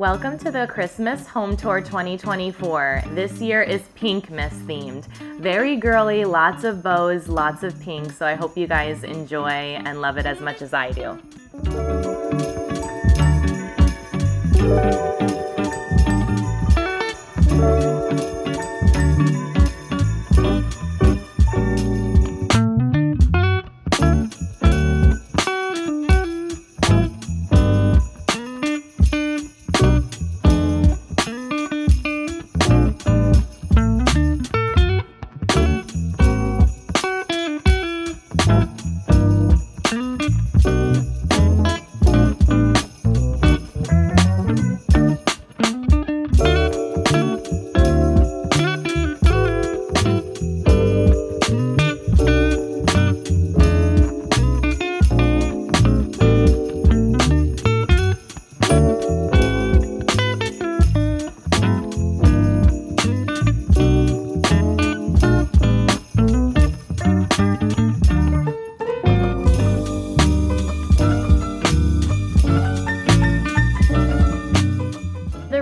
Welcome to the Christmas Home Tour 2024. This year is Pinkmas themed. Very girly, lots of bows, lots of pink, so I hope you guys enjoy and love it as much as I do.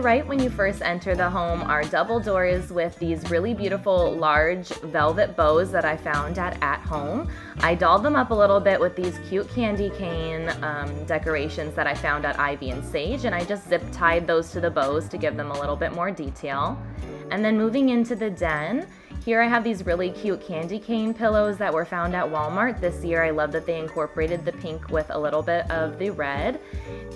Right when you first enter the home are double doors with these really beautiful large velvet bows that I found at home. I dolled them up a little bit with these cute candy cane decorations that I found at Ivy and Sage, and I just zip tied those to the bows to give them a little bit more detail. And then moving into the den, here I have these really cute candy cane pillows that were found at Walmart this year. I love that they incorporated the pink with a little bit of the red.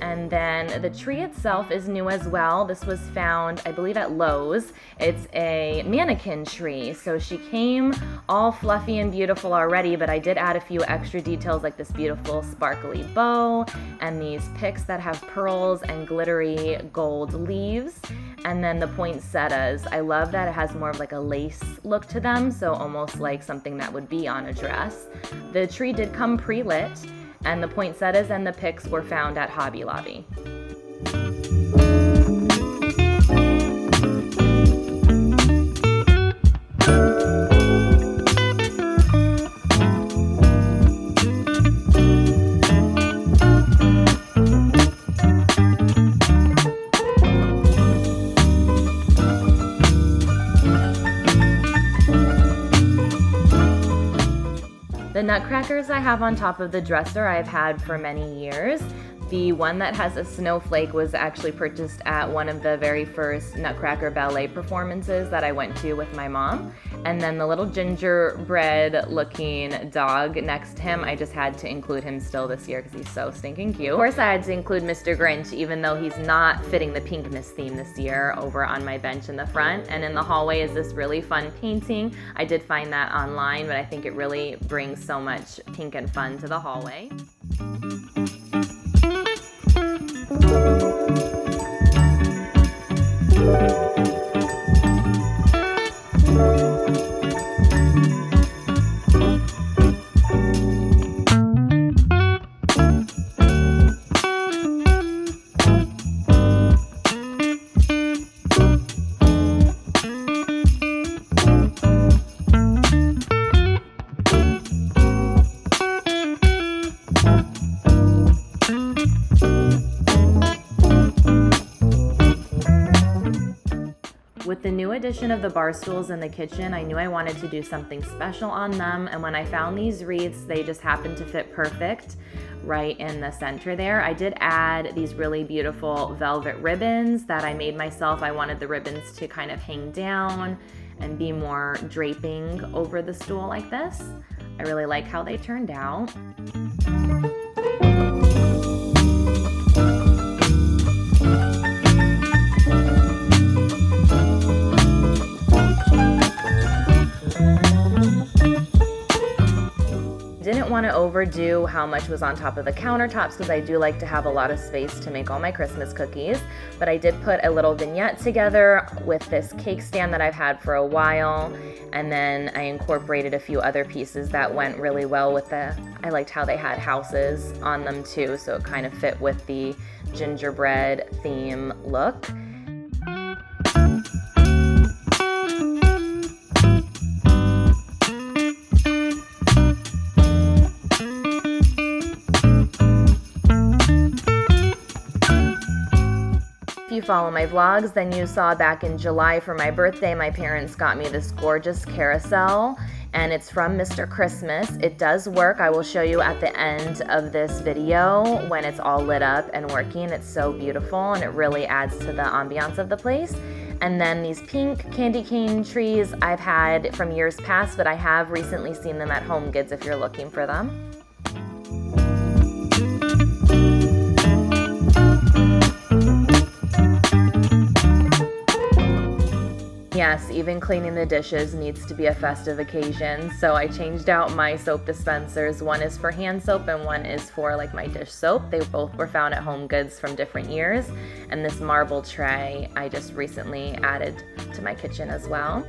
And then the tree itself is new as well. This was found, I believe, at Lowe's. It's a mannequin tree. So she came all fluffy and beautiful already, but I did add a few extra details like this beautiful sparkly bow and these picks that have pearls and glittery gold leaves. And then the poinsettias. I love that it has more of like a lace look to them, so almost like something that would be on a dress. The tree did come pre-lit, and the poinsettias and the picks were found at Hobby Lobby. The nutcrackers I have on top of the dresser I've had for many years. The one that has a snowflake was actually purchased at one of the very first Nutcracker ballet performances that I went to with my mom. And then the little gingerbread looking dog next to him, I just had to include him still this year because he's so stinking cute. Of course I had to include Mr. Grinch even though he's not fitting the Pinkmas theme this year over on my bench in the front. And in the hallway is this really fun painting. I did find that online, but I think it really brings so much pink and fun to the hallway. With the new addition of the bar stools in the kitchen, I knew I wanted to do something special on them, and when I found these wreaths, they just happened to fit perfect right in the center there. I did add these really beautiful velvet ribbons that I made myself. I wanted the ribbons to kind of hang down and be more draping over the stool like this. I really like how they turned out. Didn't want to overdo how much was on top of the countertops because I do like to have a lot of space to make all my Christmas cookies, but I did put a little vignette together with this cake stand that I've had for a while, and then I incorporated a few other pieces that went really well with I liked how they had houses on them too, so it kind of fit with the gingerbread theme look. you follow my vlogs, then you saw back in July for my birthday, my parents got me this gorgeous carousel, and it's from Mr. Christmas. It does work. I will show you at the end of this video when it's all lit up and working. It's so beautiful, and it really adds to the ambiance of the place. And then these pink candy cane trees I've had from years past, but I have recently seen them at Home Goods if you're looking for them. Yes, even cleaning the dishes needs to be a festive occasion, so I changed out my soap dispensers. One is for hand soap and one is for like my dish soap. They both were found at Home Goods from different years. And this marble tray I just recently added to my kitchen as well.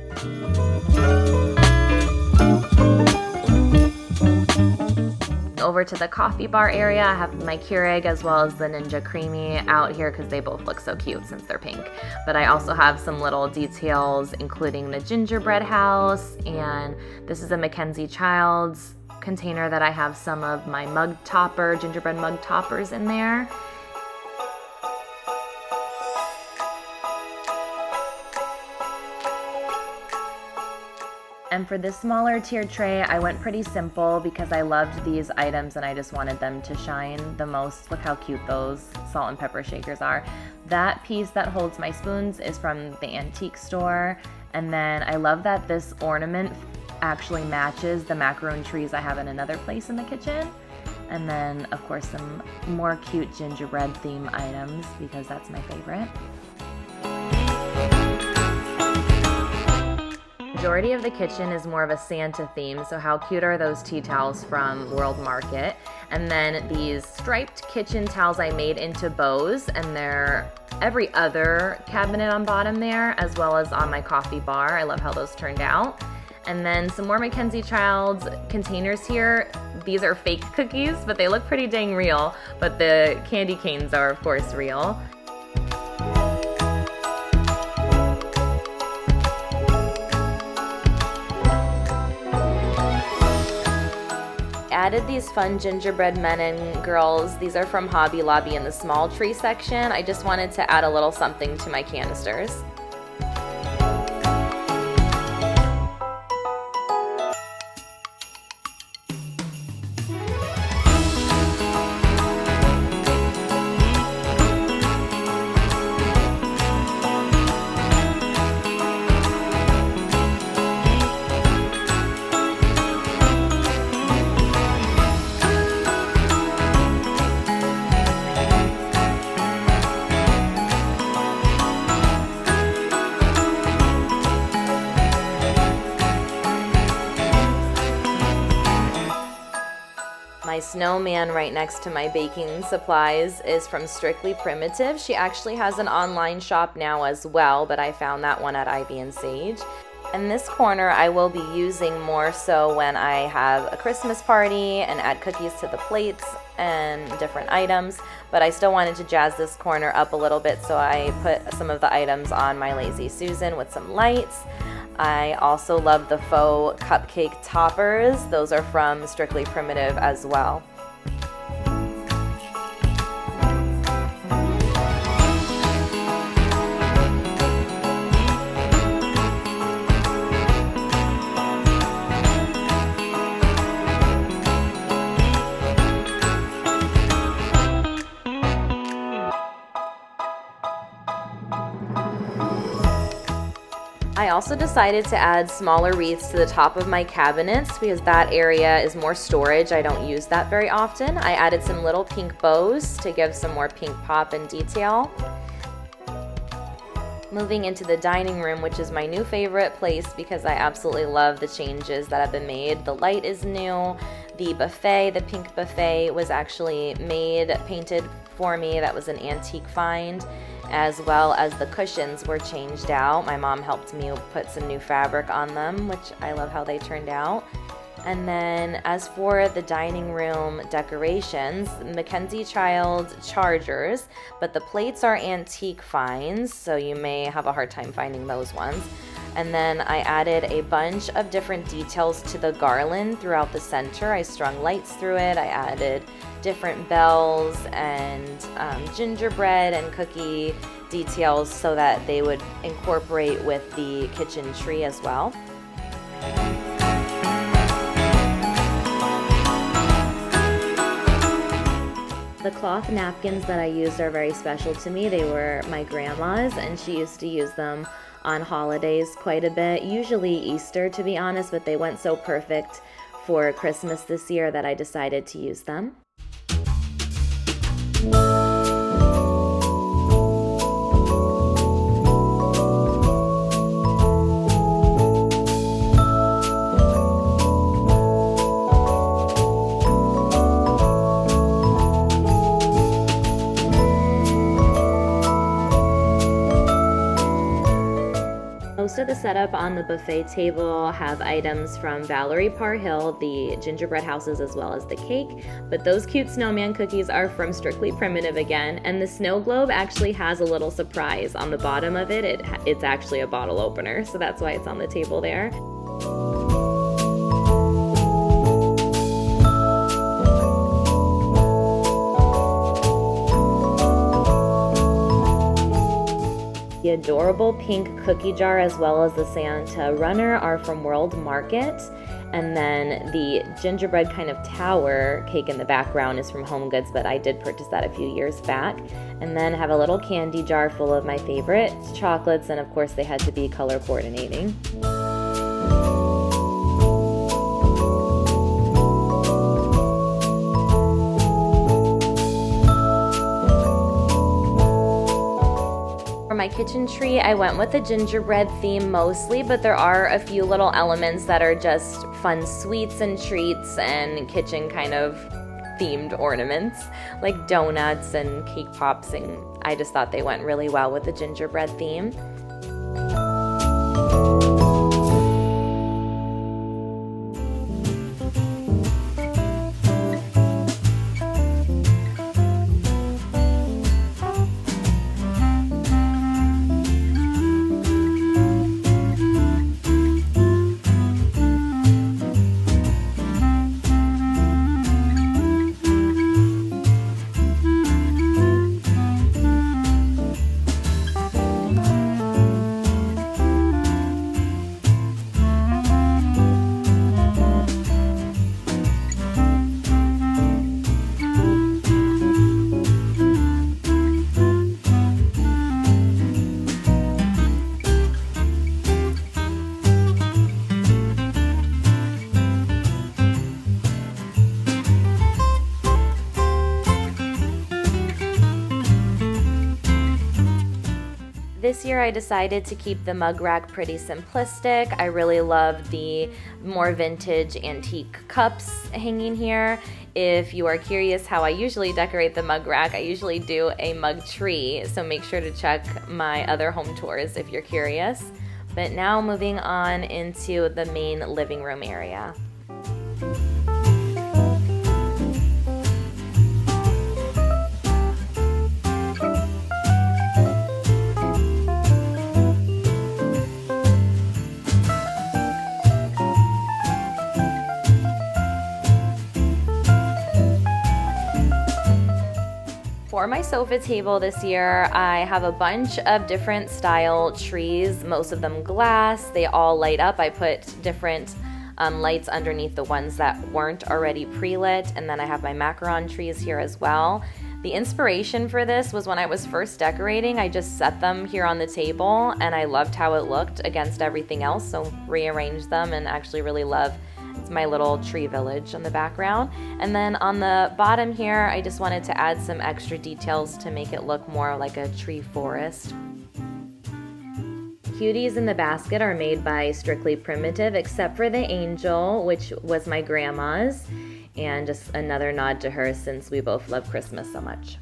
Over to the coffee bar area, I have my Keurig as well as the Ninja Creamy out here because they both look so cute since they're pink. But I also have some little details, including the gingerbread house, and this is a Mackenzie Childs container that I have some of my gingerbread mug toppers in there. And for this smaller tiered tray, I went pretty simple because I loved these items and I just wanted them to shine the most. Look how cute those salt and pepper shakers are. That piece that holds my spoons is from the antique store. And then I love that this ornament actually matches the macaroon trees I have in another place in the kitchen. And then, of course, some more cute gingerbread theme items because that's my favorite. Majority of the kitchen is more of a Santa theme, so how cute are those tea towels from World Market? And then these striped kitchen towels I made into bows, and they're every other cabinet on bottom there, as well as on my coffee bar. I love how those turned out. And then some more Mackenzie Childs containers here. These are fake cookies, but they look pretty dang real, but the candy canes are of course real. Added these fun gingerbread men and girls. These are from Hobby Lobby in the small tree section. I just wanted to add a little something to my canisters. My snowman right next to my baking supplies is from Strictly Primitive. She actually has an online shop now as well, but I found that one at Ivy and Sage. And this corner I will be using more so when I have a Christmas party and add cookies to the plates and different items, but I still wanted to jazz this corner up a little bit, so I put some of the items on my Lazy Susan with some lights. I also love the faux cupcake toppers. Those are from Strictly Primitive as well. I also decided to add smaller wreaths to the top of my cabinets because that area is more storage. I don't use that very often. I added some little pink bows to give some more pink pop and detail. Moving into the dining room, which is my new favorite place because I absolutely love the changes that have been made. The light is new. The buffet, the pink buffet, was actually painted for me. That was an antique find, as well as the cushions were changed out. My mom helped me put some new fabric on them, which I love how they turned out. And then as for the dining room decorations, Mackenzie Child chargers, but the plates are antique finds, so you may have a hard time finding those ones. And then I added a bunch of different details to the garland throughout the center. I strung lights through it. I added different bells and gingerbread and cookie details so that they would incorporate with the kitchen tree as well. The cloth napkins that I used are very special to me. They were my grandma's, and she used to use them on holidays quite a bit, usually Easter to be honest, but they went so perfect for Christmas this year that I decided to use them. Most of the setup on the buffet table have items from Valerie Parr Hill, the gingerbread houses, as well as the cake. But those cute snowman cookies are from Strictly Primitive again. And the snow globe actually has a little surprise on the bottom of it. It's actually a bottle opener, so that's why it's on the table there. The adorable pink cookie jar as well as the Santa runner are from World Market. And then the gingerbread kind of tower cake in the background is from Home Goods, but I did purchase that a few years back. And then have a little candy jar full of my favorite chocolates, and of course they had to be color coordinating. For my kitchen tree, I went with the gingerbread theme mostly, but there are a few little elements that are just fun sweets and treats and kitchen kind of themed ornaments, like donuts and cake pops, and I just thought they went really well with the gingerbread theme. This year I decided to keep the mug rack pretty simplistic. I really love the more vintage antique cups hanging here. If you are curious how I usually decorate the mug rack, I usually do a mug tree, so make sure to check my other home tours if you're curious. But now moving on into the main living room area. For my sofa table this year, I have a bunch of different style trees, most of them glass. They all light up. I put different lights underneath the ones that weren't already pre-lit, and then I have my macaron trees here as well. The inspiration for this was when I was first decorating, I just set them here on the table and I loved how it looked against everything else, so rearranged them and actually really love it's my little tree village in the background. And then on the bottom here, I just wanted to add some extra details to make it look more like a tree forest. Cuties in the basket are made by Strictly Primitive, except for the angel, which was my grandma's, and just another nod to her since we both love Christmas so much.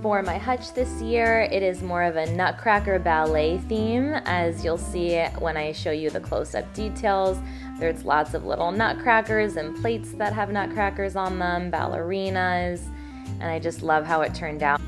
For my hutch this year. It is more of a Nutcracker ballet theme, as you'll see when I show you the close-up details. There's lots of little nutcrackers and plates that have nutcrackers on them, ballerinas, and I just love how it turned out.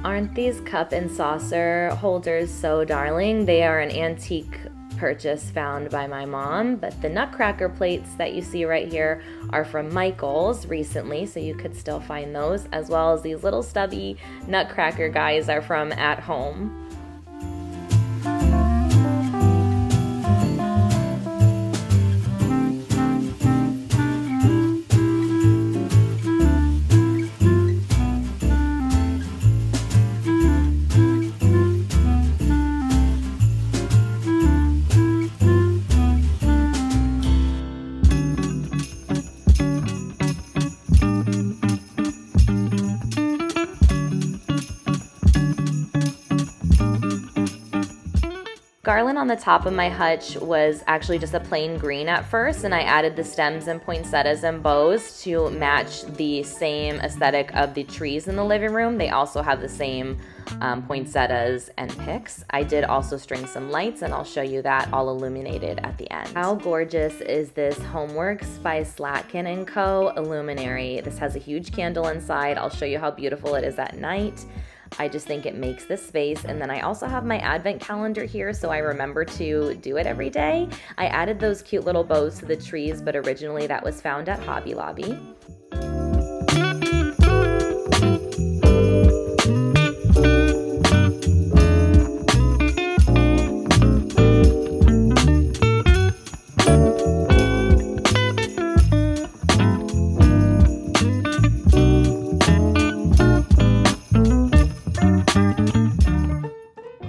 Aren't these cup and saucer holders so darling? They are an antique purchase found by my mom, but the nutcracker plates that you see right here are from Michael's recently, so you could still find those, as well as these little stubby nutcracker guys are from At Home. Garland on the top of my hutch was actually just a plain green at first, and I added the stems and poinsettias and bows to match the same aesthetic of the trees in the living room. They also have the same poinsettias and picks. I did also string some lights, and I'll show you that all illuminated at the end. How gorgeous is this Homeworks by Slatkin & Co. Illuminary? This has a huge candle inside. I'll show you how beautiful it is at night. I just think it makes this space. And then I also have my advent calendar here, so I remember to do it every day. I added those cute little bows to the trees, but originally that was found at Hobby Lobby.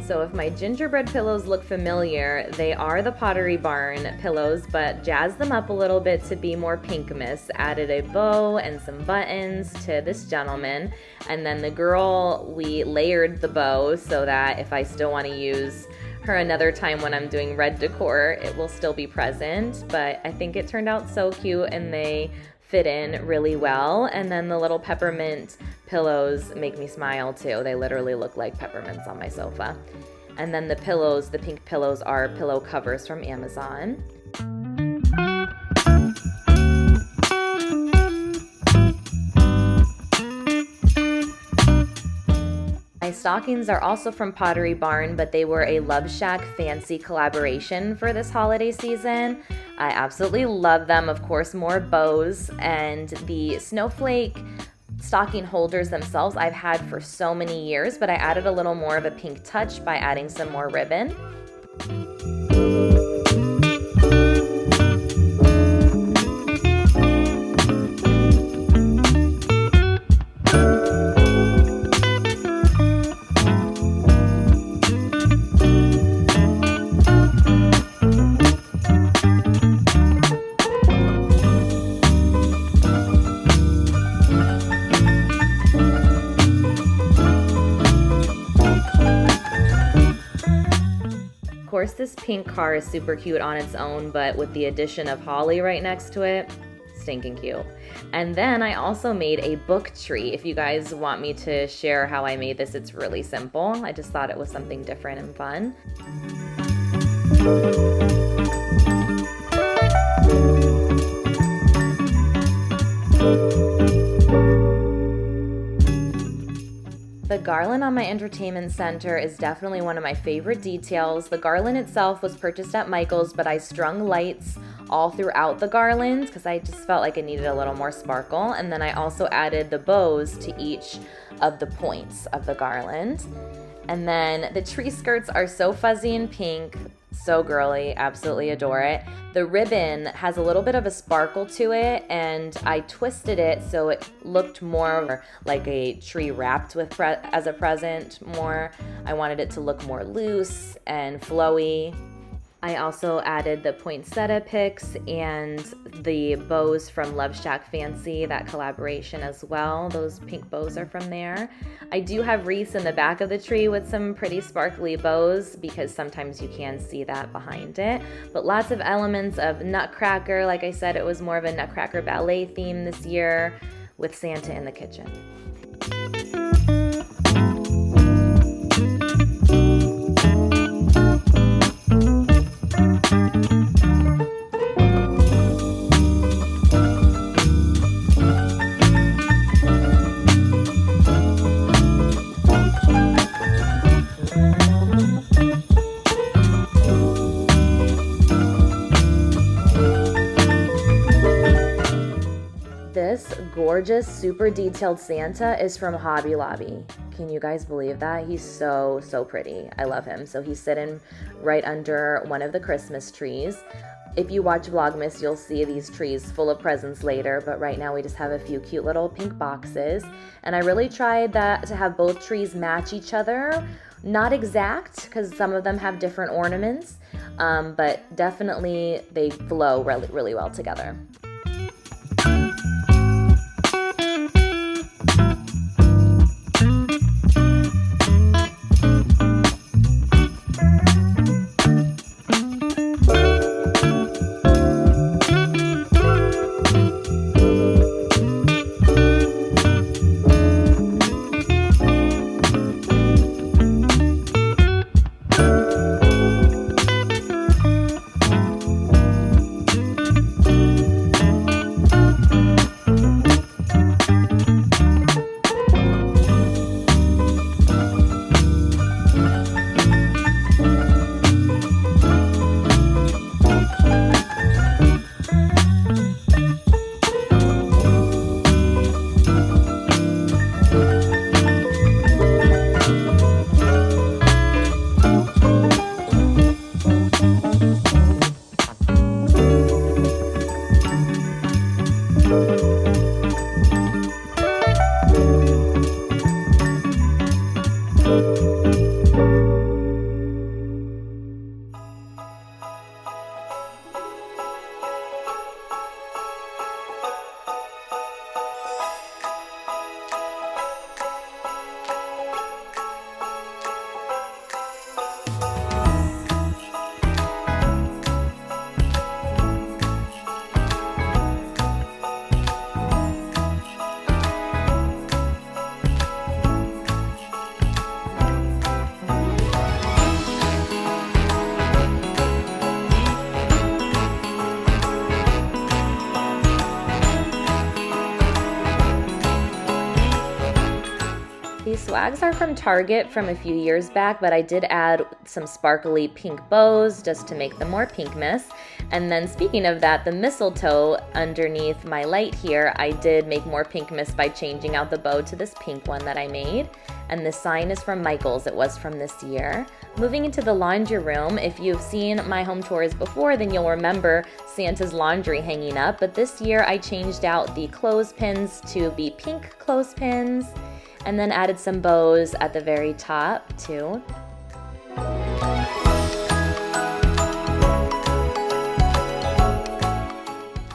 So if my gingerbread pillows look familiar, they are the Pottery Barn pillows, but jazzed them up a little bit to be more Pinkmas. Added a bow and some buttons to this gentleman, and then the girl, we layered the bow so that if I still want to use her another time when I'm doing red decor, it will still be present. But I think it turned out so cute, and they fit in really well. And then the little peppermint pillows make me smile too. They literally look like peppermints on my sofa. And then the pillows, the pink pillows, are pillow covers from Amazon. My stockings are also from Pottery Barn, but they were a Love Shack Fancy collaboration for this holiday season. I absolutely love them. Of course, more bows, and the snowflake stocking holders themselves I've had for so many years, but I added a little more of a pink touch by adding some more ribbon. Of course, this pink car is super cute on its own, but with the addition of holly right next to it, stinking cute. And then I also made a book tree. If you guys want me to share how I made this, it's really simple. I just thought it was something different and fun. The garland on my entertainment center is definitely one of my favorite details. The garland itself was purchased at Michael's, but I strung lights all throughout the garland because I just felt like it needed a little more sparkle. And then I also added the bows to each of the points of the garland. And then the tree skirts are so fuzzy and pink, so girly, absolutely adore it. The ribbon has a little bit of a sparkle to it, and I twisted it so it looked more like a tree wrapped with as a present more. I wanted it to look more loose and flowy. I also added the poinsettia picks and the bows from Love Shack Fancy, that collaboration as well. Those pink bows are from there. I do have wreaths in the back of the tree with some pretty sparkly bows because sometimes you can see that behind it. But lots of elements of Nutcracker. Like I said, it was more of a Nutcracker ballet theme this year with Santa in the kitchen. This gorgeous, super detailed Santa is from Hobby Lobby. Can you guys believe that? He's so, so pretty. I love him. So he's sitting right under one of the Christmas trees. If you watch Vlogmas, you'll see these trees full of presents later, but right now we just have a few cute little pink boxes. And I really tried that to have both trees match each other. Not exact, because some of them have different ornaments, but definitely they flow really, really well together. These swags are from Target from a few years back, but I did add some sparkly pink bows just to make them more Pinkmas. And then speaking of that, the mistletoe underneath my light here, I did make more Pinkmas by changing out the bow to this pink one that I made. And this sign is from Michael's. It was from this year. Moving into the laundry room, if you've seen my home tours before, then you'll remember Santa's laundry hanging up. But this year I changed out the clothespins to be pink clothespins, and then added some bows at the very top too.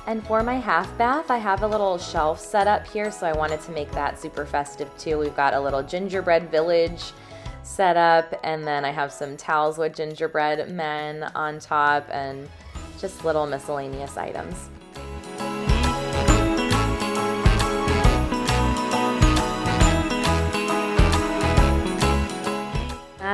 And for my half bath, I have a little shelf set up here, so I wanted to make that super festive too. We've got a little gingerbread village set up, and then I have some towels with gingerbread men on top, and just little miscellaneous items.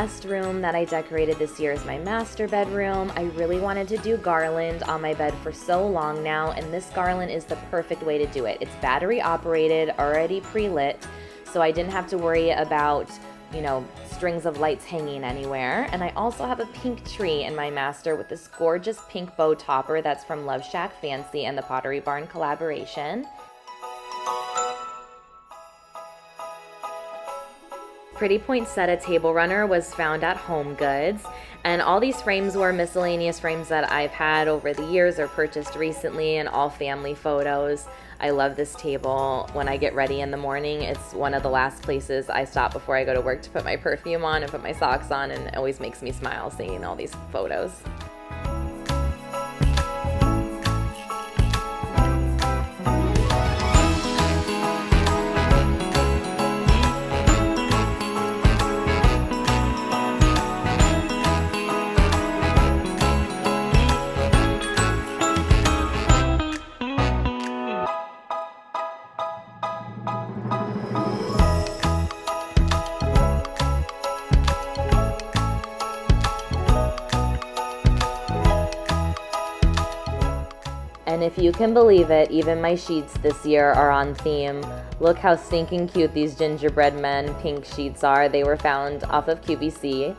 last room that I decorated this year is my master bedroom. I really wanted to do garland on my bed for so long now, and this garland is the perfect way to do it. It's battery operated, already pre-lit, so I didn't have to worry about, you know, strings of lights hanging anywhere. And I also have a pink tree in my master with this gorgeous pink bow topper that's from Love Shack Fancy and the Pottery Barn collaboration. Pretty Poinsettia table runner was found at Home Goods, and all these frames were miscellaneous frames that I've had over the years or purchased recently, and all family photos. I love this table. When I get ready in the morning, it's one of the last places I stop before I go to work to put my perfume on and put my socks on, and it always makes me smile seeing all these photos. And if you can believe it, even my sheets this year are on theme. Look how stinking cute these gingerbread men pink sheets are. They were found off of QVC.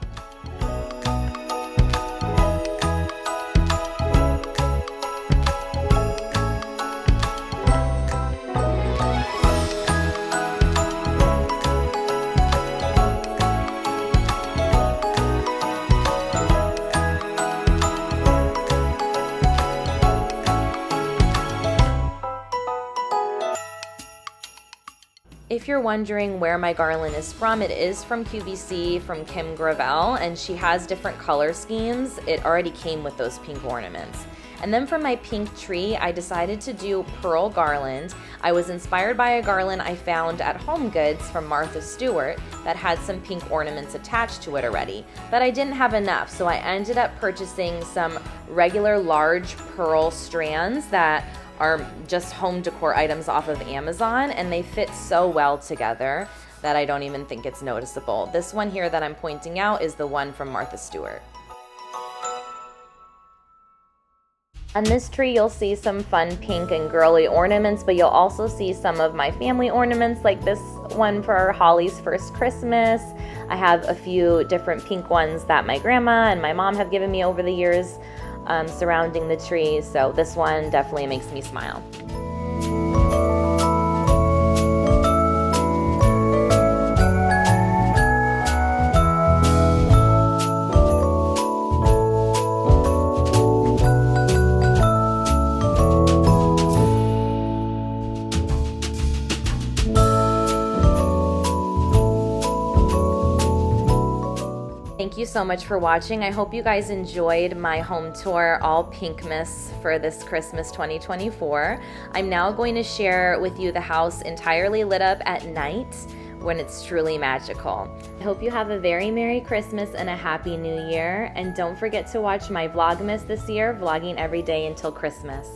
If you're wondering where my garland is from, it is from QVC, from Kim Gravel, and she has different color schemes. It already came with those pink ornaments. And then for my pink tree, I decided to do pearl garland. I was inspired by a garland I found at Home Goods from Martha Stewart that had some pink ornaments attached to it already, but I didn't have enough, so I ended up purchasing some regular large pearl strands that are just home decor items off of Amazon, and they fit so well together that I don't even think it's noticeable. This one here that I'm pointing out is the one from Martha Stewart. On this tree, you'll see some fun pink and girly ornaments, but you'll also see some of my family ornaments, like this one for Holly's first Christmas. I have a few different pink ones that my grandma and my mom have given me over the years surrounding the tree, so this one definitely makes me smile. Thank you so much for watching. I hope you guys enjoyed my home tour, all Pinkmas for this Christmas 2024. I'm now going to share with you the house entirely lit up at night when it's truly magical. I hope you have a very Merry Christmas and a Happy New Year. And don't forget to watch my Vlogmas this year, vlogging every day until Christmas.